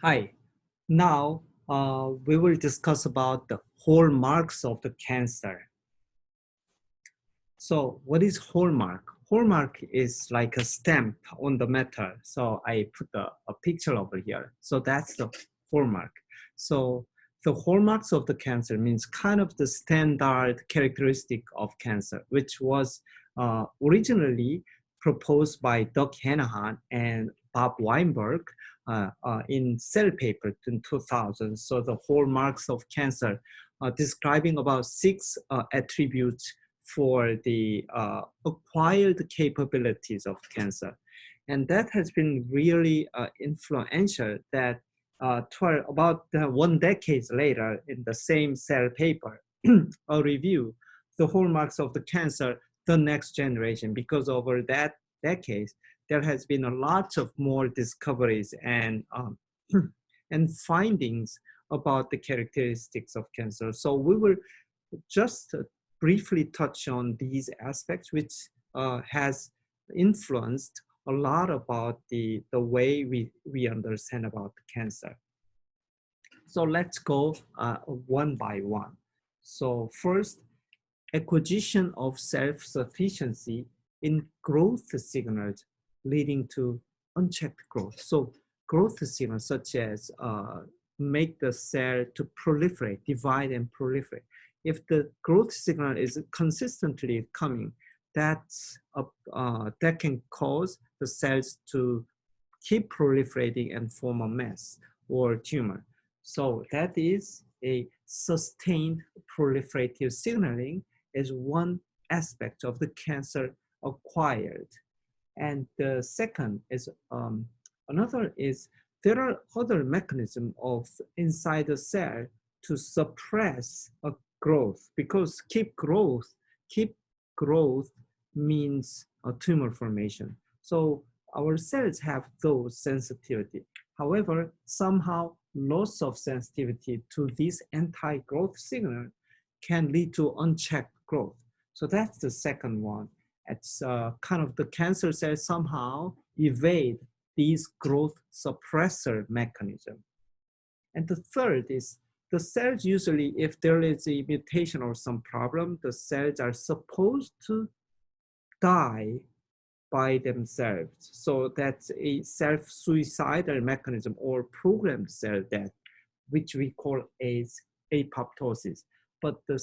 Hi. Now we will discuss about the hallmarks of the cancer. So what is hallmark? Hallmark is like a stamp on the metal. So I put a picture over here. So that's the hallmark. So the hallmarks of the cancer means kind of the standard characteristic of cancer, which was originally proposed by Doug Hanahan and Bob Weinberg in Cell paper in 2000. So the hallmarks of cancer, describing about six attributes for the acquired capabilities of cancer. And that has been really influential that about 1 decade later in the same Cell paper, a review, the hallmarks of the cancer, the next generation, because over that decade, there has been a lot of more discoveries and findings about the characteristics of cancer. So we will just briefly touch on these aspects, which has influenced a lot about the way we understand about cancer. So let's go one by one. So first, acquisition of self-sufficiency in growth signals leading to unchecked growth. So growth signals such as make the cell to proliferate, divide and proliferate. If the growth signal is consistently coming, that can cause the cells to keep proliferating and form a mass or tumor. So that is a sustained proliferative signaling is one aspect of the cancer acquired. And the second is another is there are other mechanisms of inside the cell to suppress a growth, because keep growth means a tumor formation. So our cells have those sensitivity. However, somehow loss of sensitivity to this anti-growth signal can lead to unchecked growth. So that's the second one. It's kind of the cancer cells somehow evade these growth suppressor mechanism. And the third is the cells usually, if there is a mutation or some problem, the cells are supposed to die by themselves. So that's a self-suicidal mechanism or programmed cell death, which we call as apoptosis. But the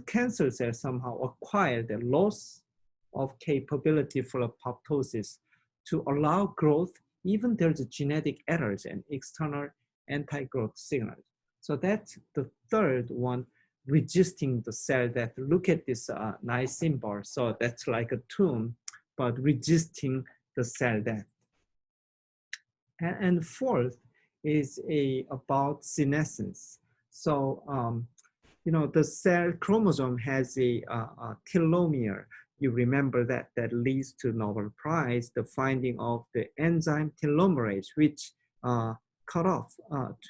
cancer cells somehow acquire the loss of capability for apoptosis to allow growth, even there's genetic errors and external anti-growth signals. So that's the third one, resisting the cell that look at this nice symbol. So that's like a tomb, but resisting the cell death. And fourth is about senescence. So, the cell chromosome has a telomere. You remember that leads to Nobel Prize, the finding of the enzyme telomerase, which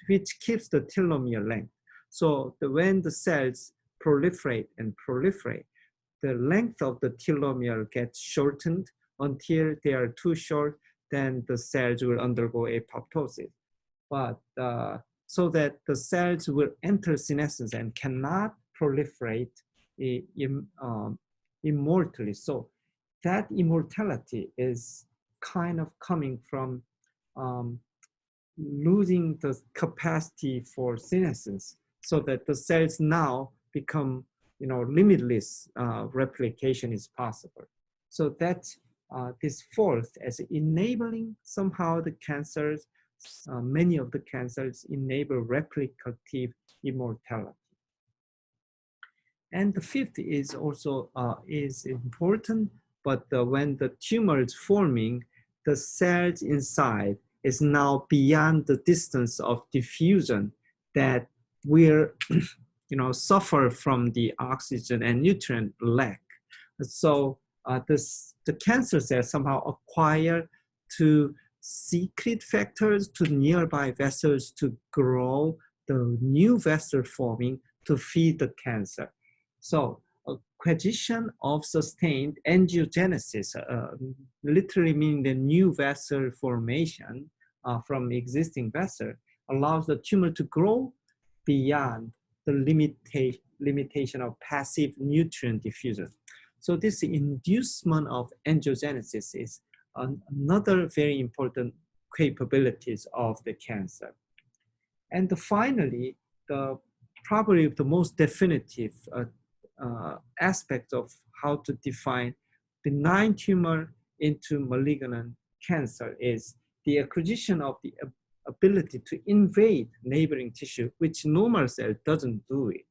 which keeps the telomere length. So when the cells proliferate and proliferate, the length of the telomere gets shortened until they are too short, then the cells will undergo apoptosis. But so that the cells will enter senescence and cannot proliferate immortally. So that immortality is kind of coming from losing the capacity for senescence, so that the cells now become, limitless replication is possible. So that this fourth as enabling somehow the cancers, many of the cancers enable replicative immortality. And the fifth is also is important, but when the tumor is forming, the cells inside is now beyond the distance of diffusion that will suffer from the oxygen and nutrient lack. So the cancer cells somehow acquire to secrete factors to nearby vessels to grow the new vessel forming to feed the cancer. So acquisition of sustained angiogenesis, literally meaning the new vessel formation, from existing vessel allows the tumor to grow beyond the limitation of passive nutrient diffusion. So this inducement of angiogenesis is another very important capabilities of the cancer. And finally, probably the most definitive aspect of how to define benign tumor into malignant cancer is the acquisition of the ability to invade neighboring tissue, which normal cell doesn't do it.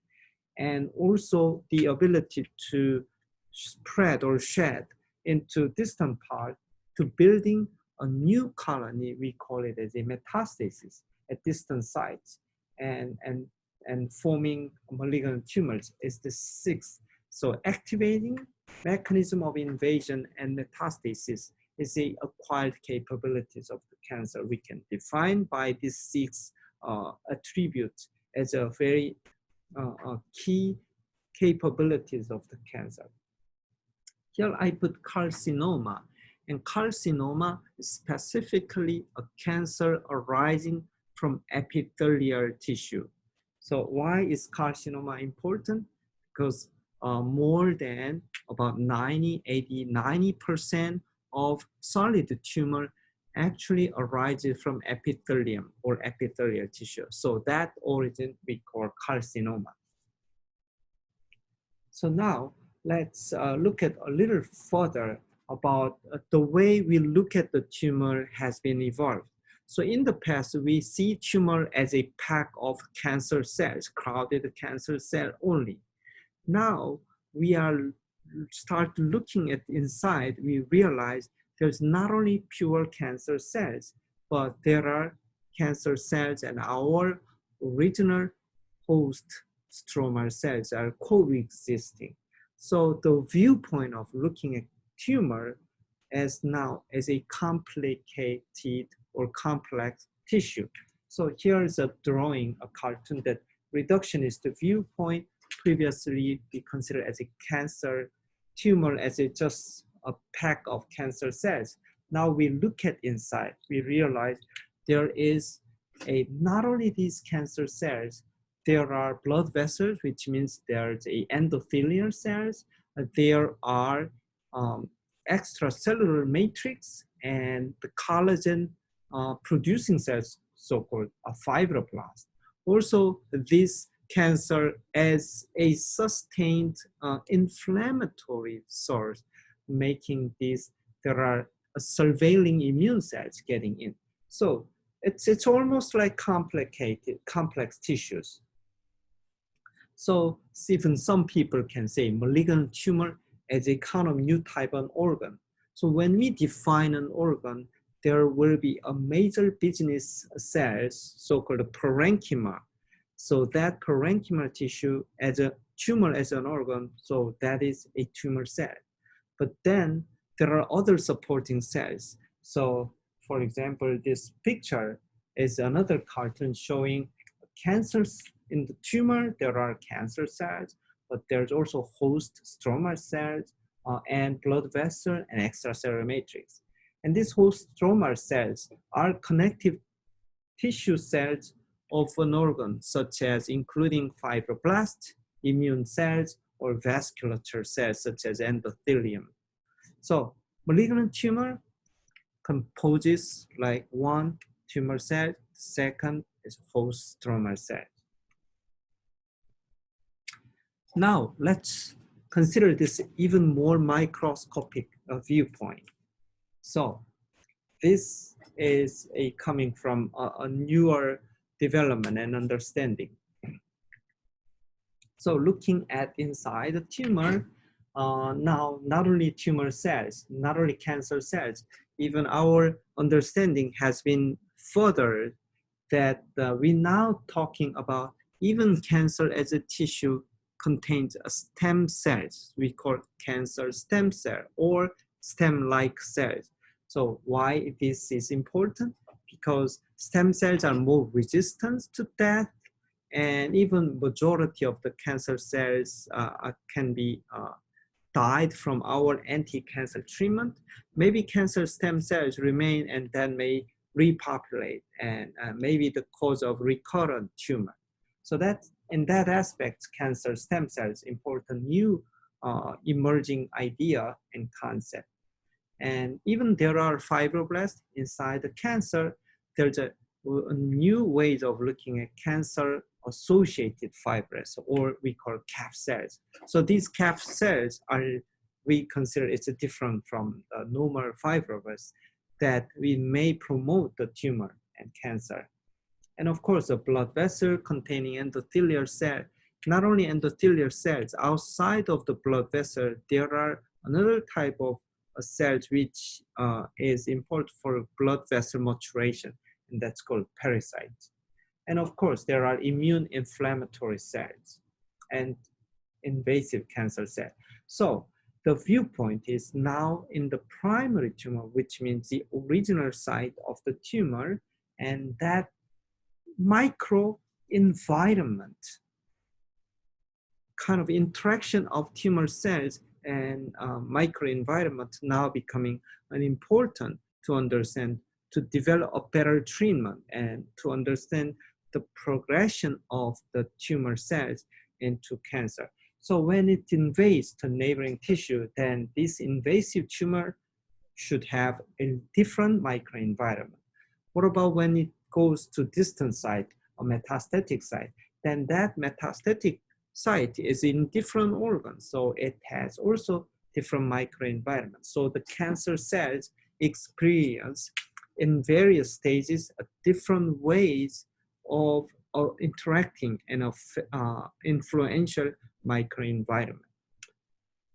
And also the ability to spread or shed into distant part to building a new colony. We call it as a metastasis at distant sites, and forming malignant tumors is the sixth. So activating mechanism of invasion and metastasis is the acquired capabilities of the cancer. We can define by these six attributes as a very key capabilities of the cancer. Here I put carcinoma, and carcinoma is specifically a cancer arising from epithelial tissue. So why is carcinoma important? Because more than about 90% of solid tumor actually arises from epithelium or epithelial tissue. So that origin we call carcinoma. So now let's look at a little further about the way we look at the tumor has been evolved. So in the past, we see tumor as a pack of cancer cells, crowded cancer cell only. Now we start looking at inside, we realize there's not only pure cancer cells, but there are cancer cells and our original host stromal cells are coexisting. So the viewpoint of looking at tumor as now as a complicated or complex tissue. So here is a drawing, a cartoon that reductionist viewpoint previously be considered as a cancer tumor as just a pack of cancer cells. Now we look at inside, we realize there is not only these cancer cells, there are blood vessels, which means there's a endothelial cells, there are extracellular matrix and the collagen producing cells, so-called fibroblast. Also, this cancer as a sustained inflammatory source, making this, there are surveilling immune cells getting in. So it's almost like complex tissues. So even some people can say malignant tumor as a kind of new type of organ. So when we define an organ, there will be a major business cells, so-called parenchyma. So that parenchyma tissue as a tumor as an organ, so that is a tumor cell. But then there are other supporting cells. So for example, this picture is another cartoon showing cancers in the tumor. There are cancer cells, but there's also host stromal cells and blood vessel and extracellular matrix. And these host stromal cells are connective tissue cells of an organ, such as including fibroblasts, immune cells, or vasculature cells, such as endothelium. So malignant tumor composes like one tumor cell, second is host stromal cell. Now let's consider this even more microscopic viewpoint. So this is coming from a newer development and understanding. So looking at inside the tumor, now not only tumor cells, not only cancer cells, even our understanding has been furthered that we're now talking about even cancer as a tissue contains a stem cells. We call cancer stem cell or stem-like cells. So why this is important? Because stem cells are more resistant to death, and even majority of the cancer cells can be died from our anti-cancer treatment. Maybe cancer stem cells remain and then may repopulate and maybe the cause of recurrent tumor. So that in that aspect, cancer stem cells important new emerging idea and concept. And even there are fibroblasts inside the cancer, there's a new ways of looking at cancer associated fibrous, or we call CAF cells. So these CAF cells are, we consider it's different from the normal fibroblasts that we may promote the tumor and cancer. And of course, a blood vessel containing endothelial cell, not only endothelial cells, outside of the blood vessel, there are another type of cells which is important for blood vessel maturation, and that's called pericytes. And of course, there are immune inflammatory cells and invasive cancer cells. So the viewpoint is now in the primary tumor, which means the original site of the tumor, and that micro environment kind of interaction of tumor cells and microenvironment now becoming an important to understand, to develop a better treatment and to understand the progression of the tumor cells into cancer. So when it invades the neighboring tissue, then this invasive tumor should have a different microenvironment. What about when it goes to distant site or metastatic site? Then that metastatic site is in different organs, so it has also different microenvironment. So the cancer cells experience in various stages different ways of interacting in a influential microenvironment.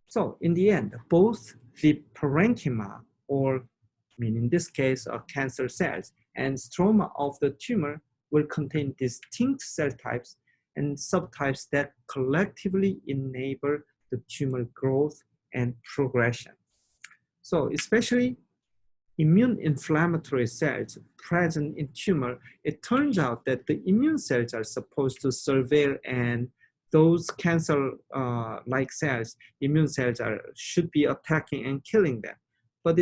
So in the end, both the parenchyma, or I mean in this case cancer cells, and stroma of the tumor will contain distinct cell types and subtypes that collectively enable the tumor growth and progression. So especially immune inflammatory cells present in tumor, it turns out that the immune cells are supposed to surveil, and those cancer-like cells, immune cells should be attacking and killing them. But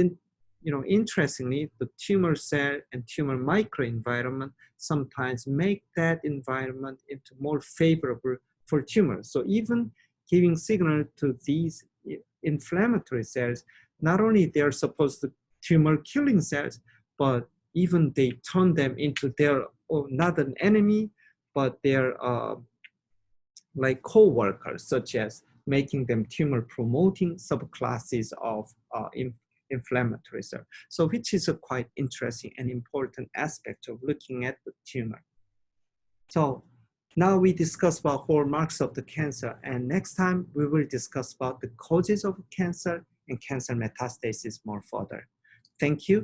interestingly, the tumor cell and tumor microenvironment sometimes make that environment into more favorable for tumors. So even giving signal to these inflammatory cells, not only they are supposed to tumor killing cells, but even they turn them into their, not an enemy, but their like co-workers, such as making them tumor promoting subclasses of inflammatory cell. So which is a quite interesting and important aspect of looking at the tumor. So now we discuss about hallmarks of the cancer, and next time we will discuss about the causes of cancer and cancer metastasis more further. Thank you.